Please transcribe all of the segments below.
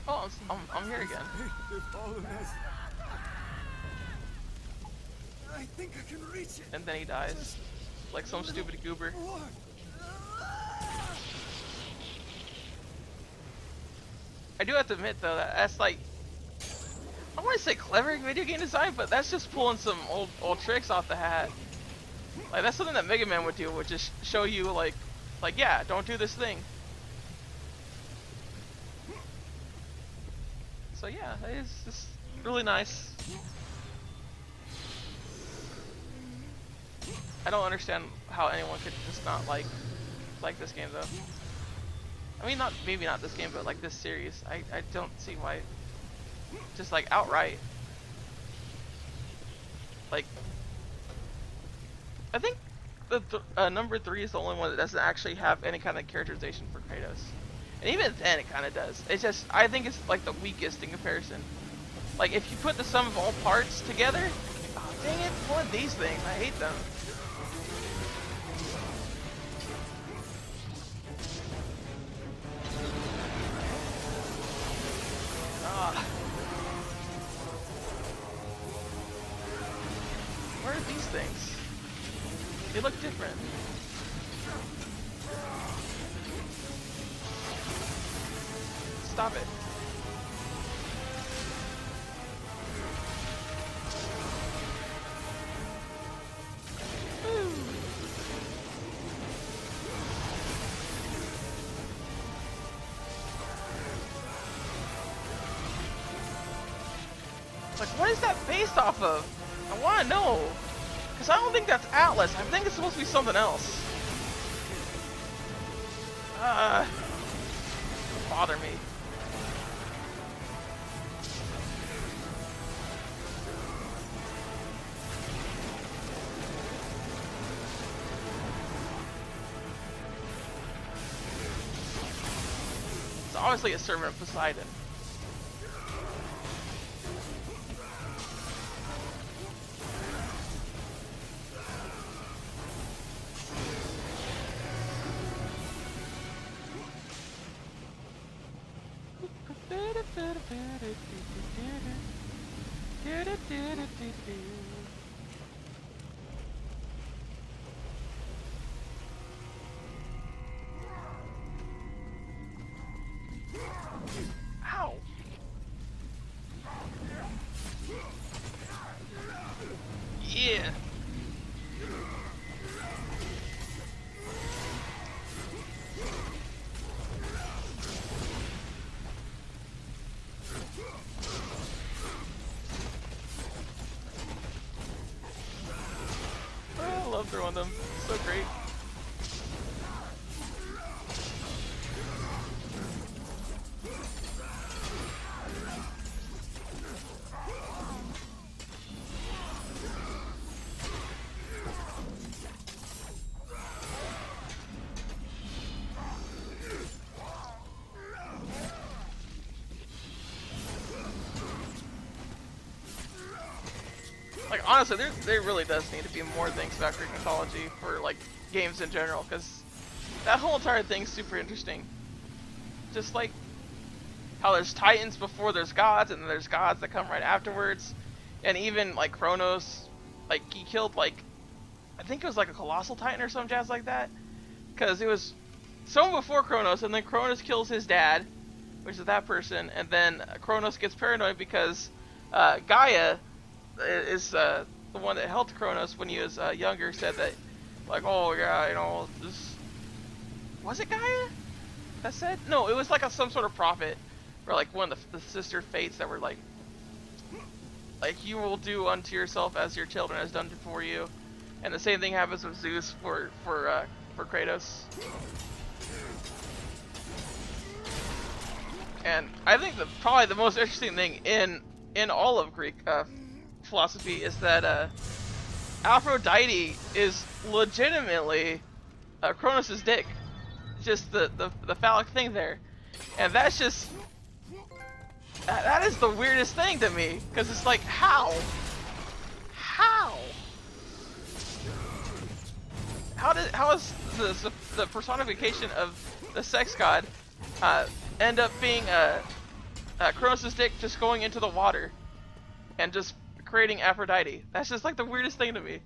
Oh, I'm here again. I think I can reach it. And then he dies. Like some stupid goober. More. I do have to admit though, that's like, I want to say clever video game design, but that's just pulling some old tricks off the hat. Like that's something that Mega Man would do, would just show you like yeah, don't do this thing. So yeah, it's just really nice. I don't understand how anyone could just not like this game though. I mean, maybe not this game, but like this series. I don't see why. Just like outright. Like, I think the number 3 is the only one that doesn't actually have any kind of characterization for Kratos. And even then it kind of does. It's just, I think it's like the weakest in comparison. Like if you put the sum of all parts together, oh dang it, one of these things, I hate them. Where are these things? They look different. Stop it. Like, what is that based off of? I want to know. Because I don't think that's Atlas. I think it's supposed to be something else. Bother me. It's obviously a servant of Poseidon. Ow! Yeah! Oh, I love throwing them. So great. Like honestly, there really does need to be more things about Greek mythology for like games in general, because that whole entire thing's super interesting. Just like how there's titans before there's gods, and then there's gods that come right afterwards, and even like Kronos, like he killed like, I think it was like a colossal titan or some jazz like that, because it was someone before Kronos, and then Kronos kills his dad, which is that person, and then Kronos gets paranoid because Gaia is the one that helped Kronos when he was younger, said that like, oh yeah, you know, this was it Gaia that said? No, it was like some sort of prophet, or like one of the sister fates that were like you will do unto yourself as your children has done before you, and the same thing happens with Zeus for Kratos. And I think probably the most interesting thing in all of Greek philosophy is that Aphrodite is legitimately Kronos' dick, just the phallic thing there, and that's just that is the weirdest thing to me, because it's like how is the personification of the sex god end up being Kronos' dick just going into the water and just creating Aphrodite. That's just like the weirdest thing to me.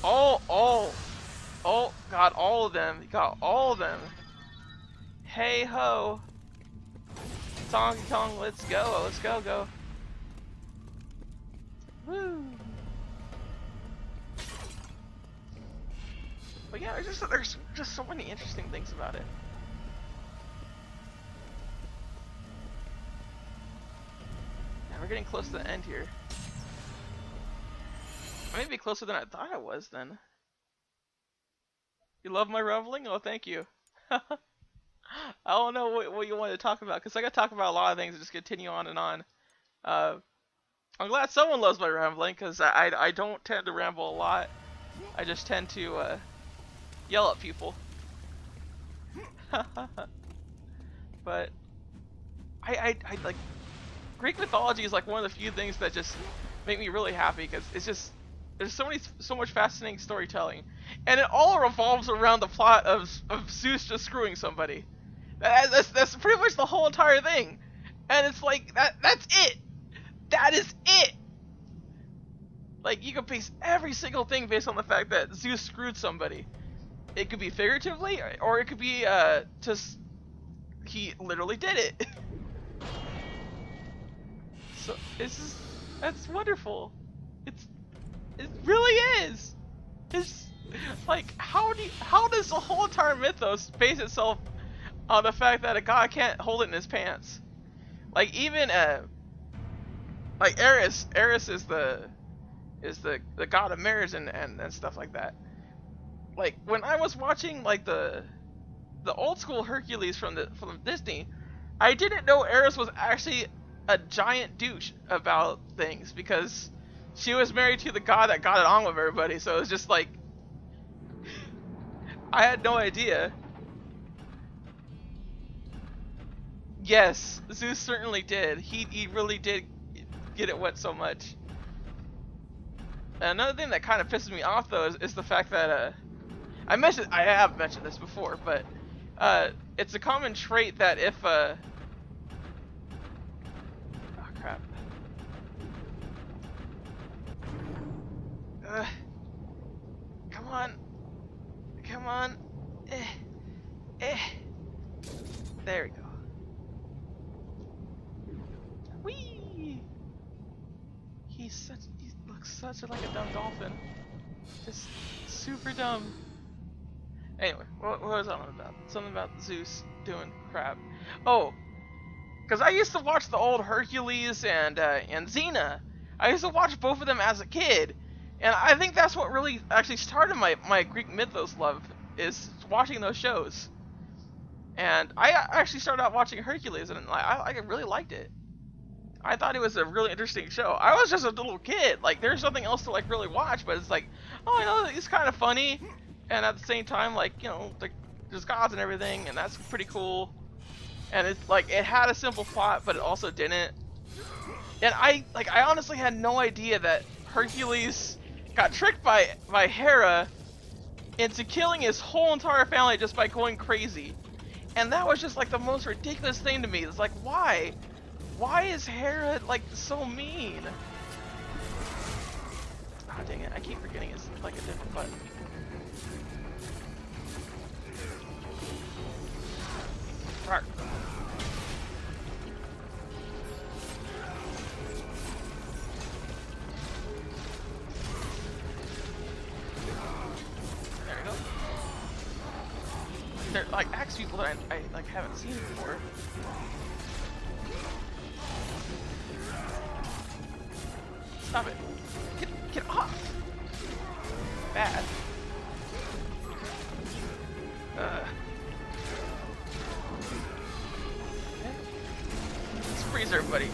Oh god, all of them. You got all of them. Hey ho. Donkey Kong, let's go, go. Woo. But yeah, there's just so many interesting things about it. Yeah, we're getting close to the end here. I may be closer than I thought I was then. You love my reveling? Oh, thank you. I don't know what you wanted to talk about, because I got to talk about a lot of things and just continue on and on. I'm glad someone loves my rambling, because I don't tend to ramble a lot. I just tend to yell at people. But I like Greek mythology is like one of the few things that just make me really happy, because it's just there's so much fascinating storytelling, and it all revolves around the plot of Zeus just screwing somebody. That's pretty much the whole entire thing, and it's like that's it. That is it. Like, you can base every single thing based on the fact that Zeus screwed somebody. It could be figuratively, or it could be just he literally did it. So that's wonderful. It really is. It's like how does the whole entire mythos base itself on the fact that a god can't hold it in his pants? Like, even like Ares is the god of marriage and stuff like that. Like, when I was watching like the old school Hercules from Disney, I didn't know Ares was actually a giant douche about things, because she was married to the god that got it on with everybody. So it was just like, I had no idea. Yes, Zeus certainly did. He really did get it wet so much. And another thing that kind of pisses me off though is the fact that I have mentioned this before, but it's a common trait that if oh crap. Come on. There we go. Whee! He looks such like a dumb dolphin. Just super dumb. Anyway, what was I on about? Something about Zeus doing crap. Oh, because I used to watch the old Hercules and Xena. I used to watch both of them as a kid, and I think that's what really actually started my Greek mythos love, is watching those shows. And I actually started out watching Hercules, and I really liked it. I thought it was a really interesting show. I was just a little kid. Like, there's nothing else to like really watch, but it's like, oh, you know, it's kind of funny, and at the same time, like, you know, there's gods and everything, and that's pretty cool. And it's like, it had a simple plot, but it also didn't. And I honestly had no idea that Hercules got tricked by Hera into killing his whole entire family just by going crazy. And that was just like the most ridiculous thing to me. It's like, why? Why is Hera like so mean? Ah, dang it! I keep forgetting it's like a different button. Right. There we go. They're like axe people that I like haven't seen before. Stop it. Get off. Bad. Okay. Let's freeze everybody.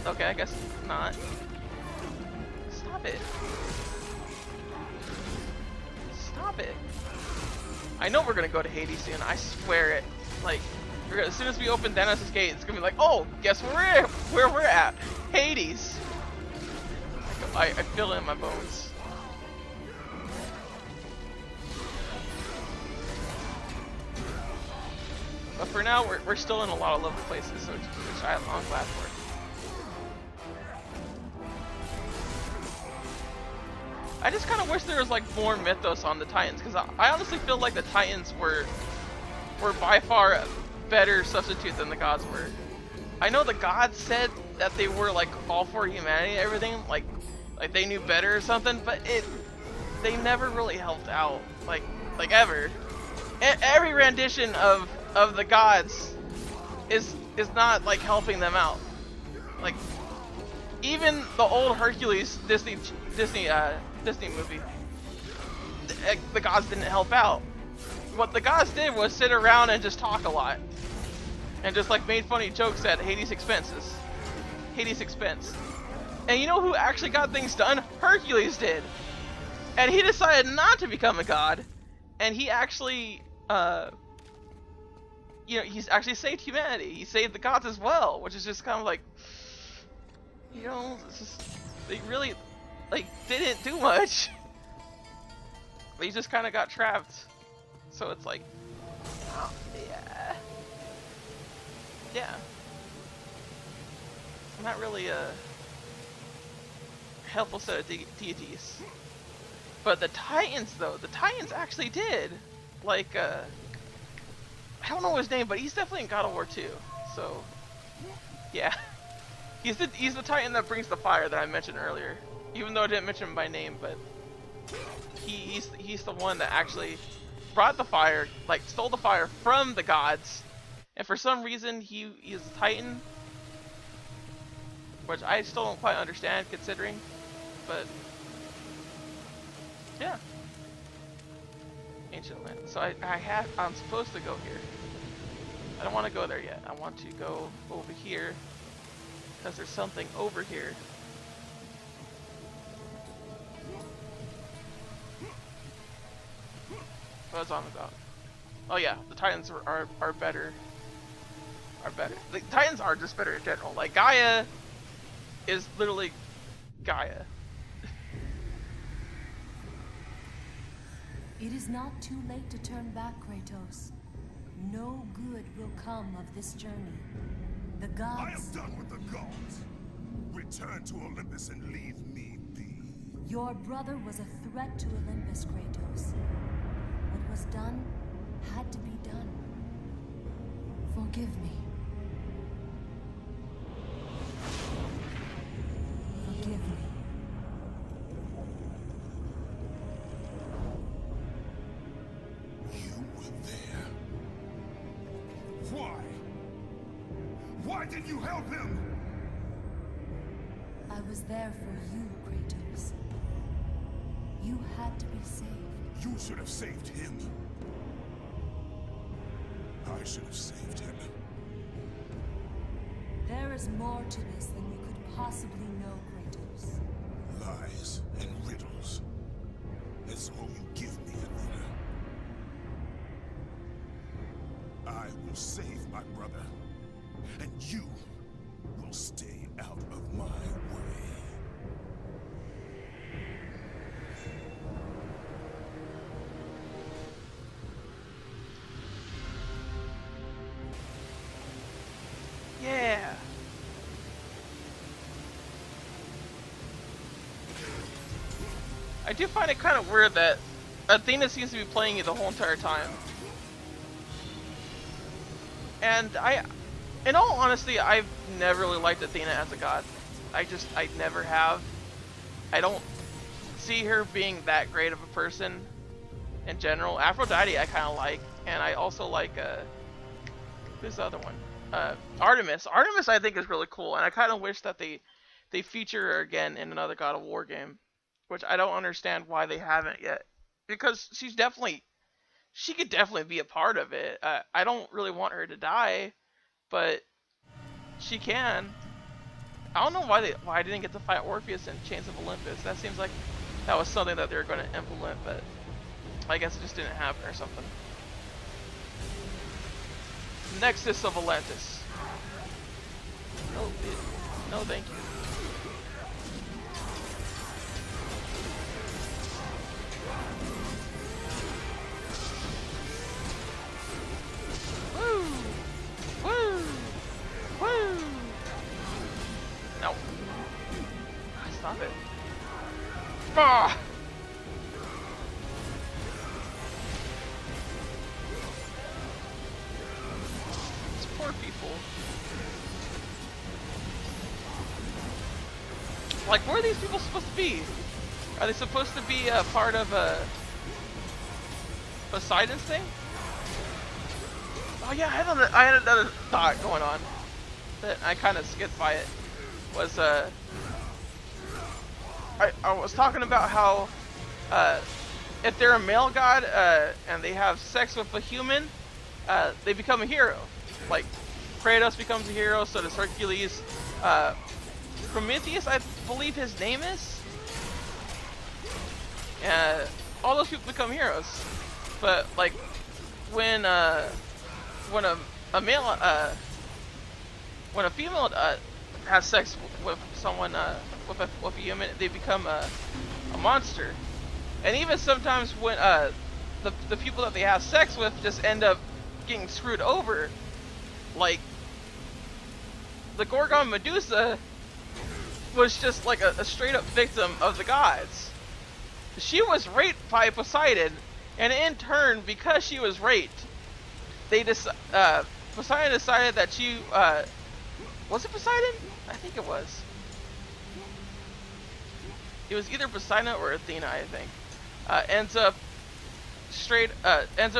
Okay, I guess not. Stop it. Stop it. I know we're gonna go to Hades soon. I swear it. Like, as soon as we open Dennis' gate, it's gonna be like, oh, guess where we're at? Hades. I feel it in my bones. But for now, we're still in a lot of lovely places, so which I'm glad for. I just kind of wish there was like more mythos on the Titans, because I honestly feel like the Titans were by far a better substitute than the gods were. I know the gods said that they were like all for humanity and everything, like they knew better or something, but they never really helped out, like ever. Every rendition of the gods is not like helping them out. Like even the old Hercules Disney movie, the gods didn't help out. What the gods did was sit around and just talk a lot, and just like made funny jokes at Hades' expense. And you know who actually got things done? Hercules did. And he decided not to become a god, and he actually he's actually saved humanity. He saved the gods as well, which is just kind of like, it's just, they really like didn't do much. They just kind of got trapped. So it's like, oh, yeah. Not really a helpful set of deities. But the Titans, though, the Titans actually did. Like, I don't know his name, but he's definitely in God of War 2. So, yeah. He's the Titan that brings the fire that I mentioned earlier. Even though I didn't mention him by name, but he's the one that actually brought the fire, like stole the fire from the gods, and for some reason he is a Titan, which I still don't quite understand considering, but yeah. Ancient Atlantis. So I'm supposed to go here. I don't want to go there yet. I want to go over here because there's something over here. What was on about? Oh yeah, the Titans are better. The Titans are just better in general. Like Gaia is literally Gaia. It is not too late to turn back, Kratos. No good will come of this journey. The gods... I am done with the gods. Return to Olympus and leave me be. Your brother was a threat to Olympus, Kratos. What was done had to be done. Forgive me. Forgive me. You were there. Why? Why did you help him? I was there for you, Kratos. You had to be saved. You should have saved him. I should have saved him. There is more to this than you could possibly know, Kratos. Lies and riddles. That's all you give me, Athena. I will save my brother, and you will stay out of my way. Yeah. I do find it kind of weird that Athena seems to be playing you the whole entire time. And in all honesty, I've never really liked Athena as a god. I never have. I don't see her being that great of a person in general. Aphrodite I kind of like, and I also like, who's the other one? Artemis. Artemis I think is really cool, and I kind of wish that they feature her again in another God of War game, which I don't understand why they haven't yet, because she could definitely be a part of it. I don't really want her to die, but she can. I don't know why I didn't get to fight Orpheus in Chains of Olympus. That seems like that was something that they were going to implement, but I guess it just didn't happen or something. Nexus of Atlantis. Oh, no, thank you. Woo! Stop it. Ah! These poor people. Like, where are these people supposed to be? Are they supposed to be a part of Poseidon's thing? Oh yeah, I had another thought going on that I kind of skipped by it. Was I was talking about how if they're a male god and they have sex with a human, they become a hero. Like Kratos becomes a hero, so does Hercules. Prometheus, I believe his name is. All those people become heroes. But like when a male when a female has sex with someone with a human, they become a monster. And even sometimes when the people that they have sex with just end up getting screwed over, like the Gorgon Medusa was just like a straight up victim of the gods. She was raped by Poseidon, and in turn, because she was raped, Poseidon decided that she was it Poseidon? I think it was. It was either Poseidon or Athena, I think. Ends up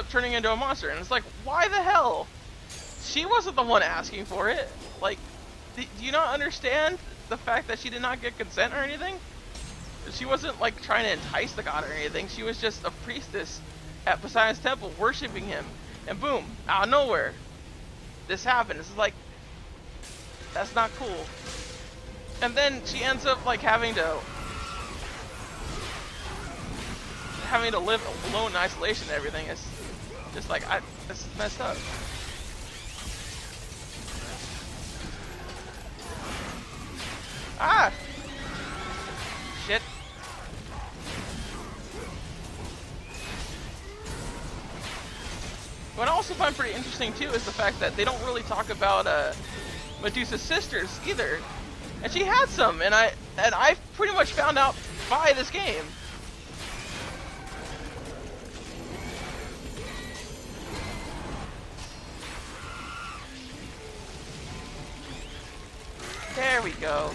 turning into a monster, and it's like, why the hell? She wasn't the one asking for it. Like, do you not understand the fact that she did not get consent or anything? She wasn't like trying to entice the god or anything. She was just a priestess at Poseidon's temple worshiping him, and boom, out of nowhere, this happened. It's like, that's not cool. And then she ends up like having to live alone in isolation and everything. It's just like, this is messed up. Ah! Shit. What I also find pretty interesting too is the fact that they don't really talk about Medusa's sisters either. And she had some, and I pretty much found out by this game. There we go.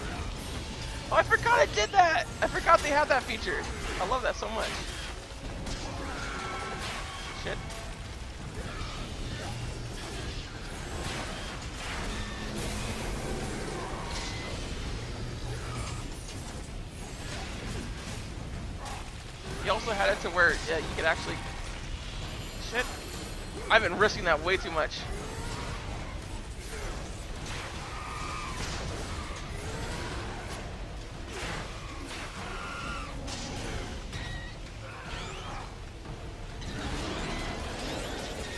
Oh, I forgot it did that! I forgot they had that feature. I love that so much. Shit. You also had it to where you could actually... Shit. I've been risking that way too much.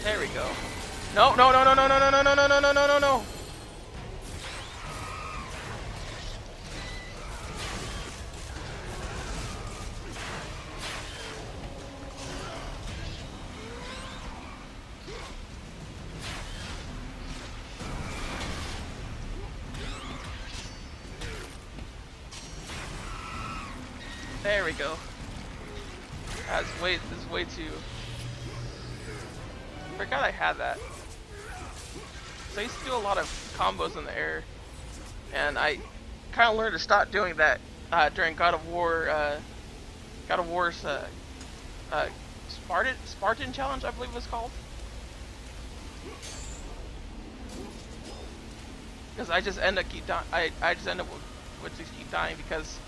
There we go. No, no, no, no, no, no, no, no, no, no, no, no, no, no. There we go. This is way too... I forgot I had that. So I used to do a lot of combos in the air, and I kind of learned to stop doing that during God of War's Spartan challenge, I believe it was called. Because I just end up would just keep dying because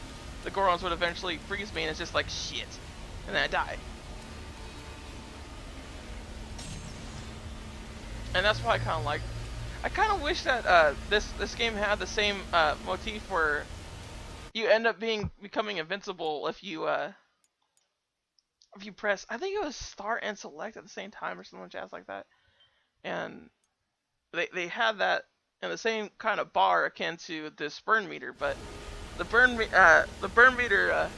the Gorons would eventually freeze me, and it's just like shit, and then I die. And that's why I kind of wish that this game had the same motif where you end up becoming invincible if you press, I think it was start and select at the same time or something jazz like that. And they had that in the same kind of bar akin to this burn meter, but the burn meter